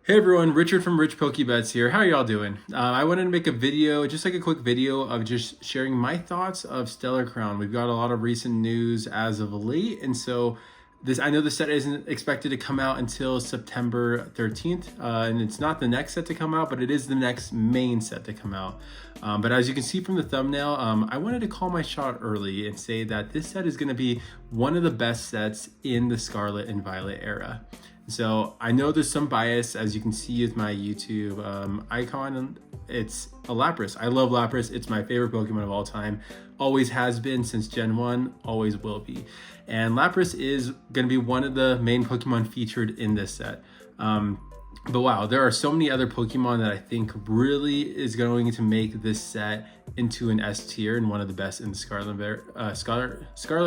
Hey everyone, Richard from Rich Pokebets here. How are y'all doing? I wanted to make a video, just like a quick video of just sharing my thoughts of Stellar Crown. We've got a lot of recent news as of late, and so I know the set isn't expected to come out until September 13th, and it's not the next set to come out, but it is the next main set to come out. But as you can see from the thumbnail, I wanted to call my shot early and say that this set is going to be one of the best sets in the Scarlet and Violet era. So I know there's some bias, as you can see with my YouTube icon. It's a Lapras. I love Lapras. It's my favorite Pokemon of all time. Always has been since Gen 1, always will be. And Lapras is going to be one of the main Pokemon featured in this set. But wow, there are so many other Pokemon that I think really is going to make this set into an S tier and one of the best in the Scarlet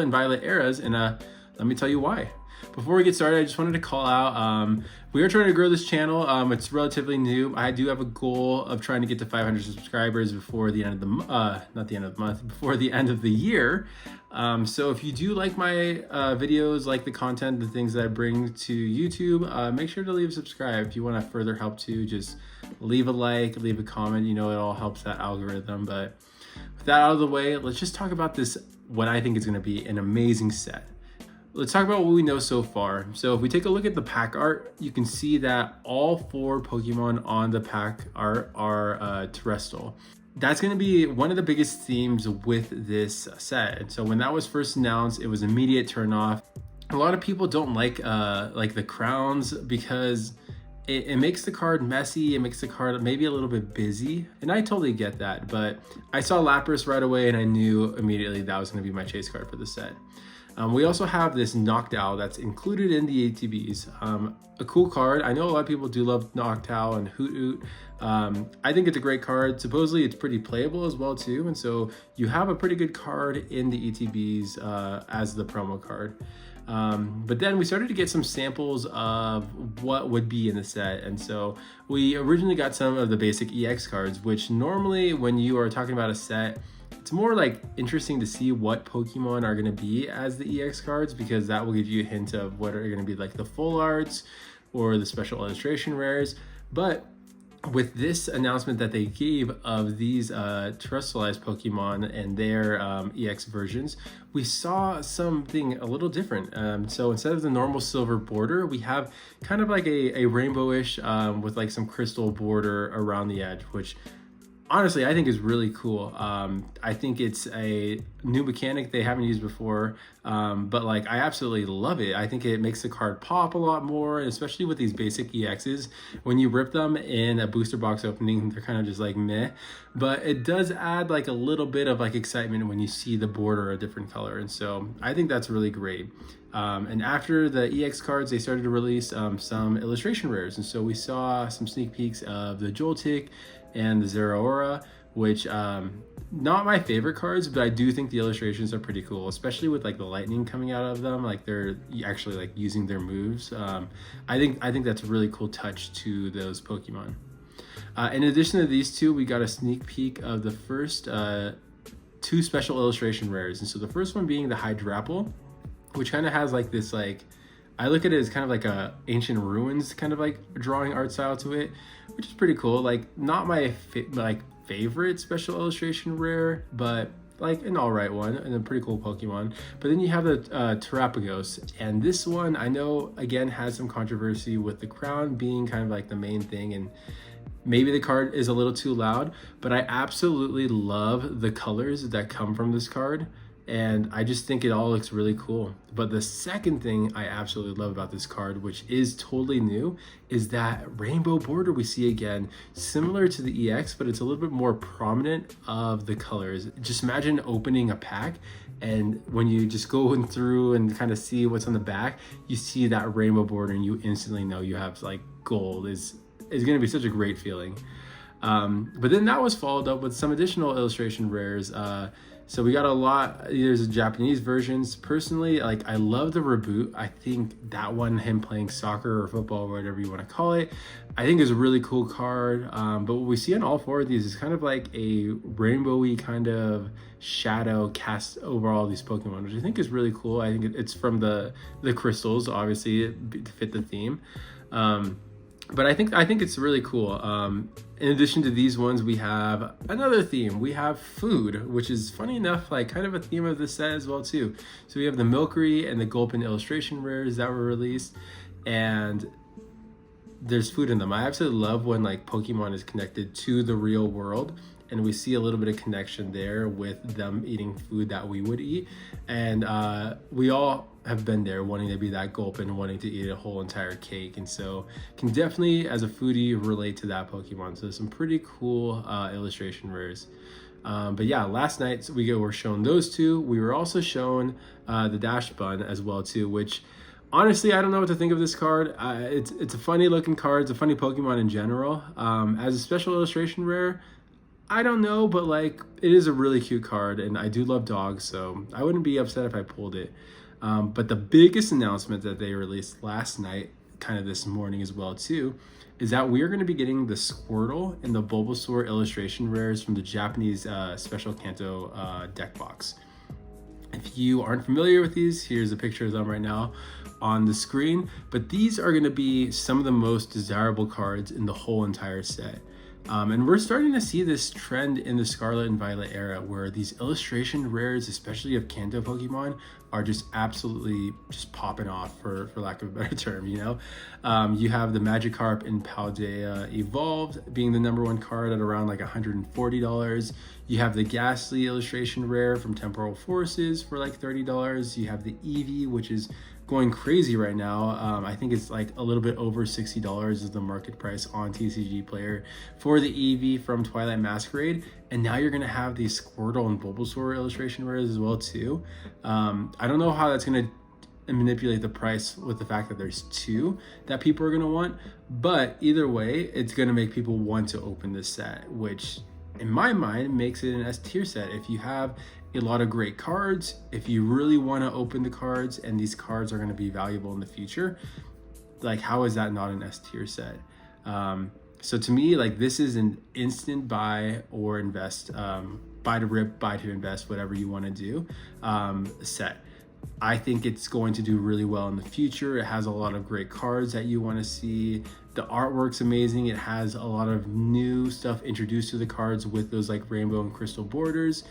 and Violet eras. And let me tell you why. Before we get started, I just wanted to call out, we are trying to grow this channel. It's relatively new. I do have a goal of trying to get to 500 subscribers before the end of the, not the end of the month, before the end of the year. So if you do like my videos, like the content, the things that I bring to YouTube, make sure to leave a subscribe. If you want to further help too, just leave a like, leave a comment. You know, it all helps that algorithm. But with that out of the way, let's just talk about this, what I think is going to be an amazing set. Let's talk about what we know so far. So if we take a look at the pack art, you can see that all 4 Pokemon on the pack art are terrestrial. That's going to be one of the biggest themes with this set. And so when that was first announced, it was immediate turn off. A lot of people don't like the crowns because it makes the card messy. It makes the card maybe a little bit busy. And I totally get that. But I saw Lapras right away and I knew immediately that was going to be my chase card for the set. We also have this Noctowl that's included in the ATBs. A cool card. I know a lot of people do love Noctowl and Hoot Hoot. I think it's a great card. Supposedly it's pretty playable as well too. And so you have a pretty good card in the ETBs as the promo card. But then we started to get some samples of what would be in the set. And so we originally got some of the basic EX cards, which normally when you are talking about a set, it's more like interesting to see what Pokemon are going to be as the EX cards, because that will give you a hint of what are going to be like the full arts or the special illustration rares. But with this announcement that they gave of these terrestrialized Pokemon and their EX versions, we saw something a little different. So instead of the normal silver border, we have kind of like a rainbowish with like some crystal border around the edge, which honestly, I think is really cool. I think it's a new mechanic they haven't used before, but like I absolutely love it. I think it makes the card pop a lot more, especially with these basic EXs. When you rip them in a booster box opening, they're kind of just like meh, but it does add like a little bit of like excitement when you see the border a different color, and so I think that's really great. And after the EX cards, they started to release some illustration rares, and so we saw some sneak peeks of the Joltik and the Zeraora, which not my favorite cards, but I do think the illustrations are pretty cool, especially with like the lightning coming out of them, like they're actually like using their moves. I think that's a really cool touch to those Pokemon. In addition to these two, we got a sneak peek of the first 2 special illustration rares. And so the first one being the Hydrapple, which kind of has like this, like, I look at it as kind of like a ancient ruins kind of like drawing art style to it, which is pretty cool. Like not my favorite special illustration rare, but like an all right one and a pretty cool Pokemon. But then you have the Terapagos, and this one I know again has some controversy with the crown being kind of like the main thing, and maybe the card is a little too loud, but I absolutely love the colors that come from this card. And I just think it all looks really cool. But the second thing I absolutely love about this card, which is totally new, is that rainbow border we see again, similar to the EX, but it's a little bit more prominent of the colors. Just imagine opening a pack, and when you just go through and kind of see what's on the back, you see that rainbow border and you instantly know you have like gold. Is going to be such a great feeling. But then that was followed up with some additional illustration rares. So we got a lot. There's Japanese versions. Personally, like I love the Reboot. I think that one, him playing soccer or football or whatever you want to call it, I think is a really cool card. But what we see on all 4 of these is kind of like a rainbowy kind of shadow cast over all these Pokemon, which I think is really cool. I think it's from the crystals, obviously, to fit the theme. But I think it's really cool. In addition to these ones, we have another theme. We have food, which is funny enough, like kind of a theme of the set as well too. So we have the Milkery and the Gulpin illustration rares that were released, and there's food in them. I absolutely love when like Pokemon is connected to the real world, and we see a little bit of connection there with them eating food that we would eat. And we all have been there, wanting to be that Gulpin, wanting to eat a whole entire cake. And so can definitely, as a foodie, relate to that Pokemon. So some pretty cool illustration rares. But yeah, last night we were shown those two. We were also shown the Dash Bun as well too, which honestly, I don't know what to think of this card. It's a funny looking card. It's a funny Pokemon in general. As a special illustration rare, I don't know, but like it is a really cute card, and I do love dogs, so I wouldn't be upset if I pulled it. But the biggest announcement that they released last night, kind of this morning as well too, is that we are going to be getting the Squirtle and the Bulbasaur illustration rares from the Japanese Special Kanto deck box. If you aren't familiar with these, here's a picture of them right now on the screen. But these are going to be some of the most desirable cards in the whole entire set. And we're starting to see this trend in the Scarlet and Violet era where these illustration rares, especially of Kanto Pokemon, are just absolutely just popping off, for lack of a better term, you know? You have the Magikarp and Paldea Evolved being the #1 card at around like $140. You have the Ghastly illustration rare from Temporal Forces for like $30. You have the Eevee, which is going crazy right now. I think it's like a little bit over $60 is the market price on TCG Player for the Eevee from Twilight Masquerade. And now you're gonna have these Squirtle and Bulbasaur illustration rares as well too. I don't know how that's gonna manipulate the price with the fact that there's two that people are gonna want, but either way, it's gonna make people want to open this set, which in my mind makes it an S tier set. If you have a lot of great cards, if you really want to open the cards and these cards are going to be valuable in the future, like how is that not an S tier set? So to me, like this is an instant buy or invest, buy to rip, buy to invest, whatever you want to do, set. I think it's going to do really well in the future. It has a lot of great cards that you want to see. The artwork's amazing. It has a lot of new stuff introduced to the cards with those like rainbow and crystal borders.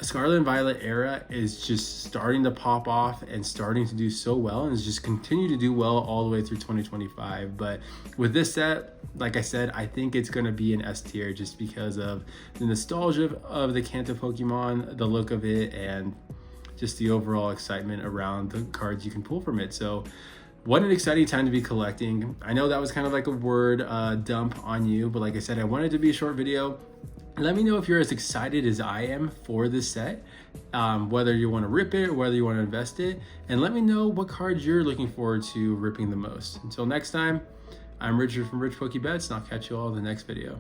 Scarlet and Violet era is just starting to pop off and starting to do so well, and is just continue to do well all the way through 2025. But with this set, like I said, I think it's going to be an S tier just because of the nostalgia of the Kanto Pokemon, the look of it, and just the overall excitement around the cards you can pull from it. So what an exciting time to be collecting. I know that was kind of like a word dump on you, but like I said, I wanted it to be a short video. Let me know if you're as excited as I am for this set, whether you want to rip it or whether you want to invest it, and let me know what cards you're looking forward to ripping the most. Until next time, I'm Richard from Rich Pokebets, and I'll catch you all in the next video.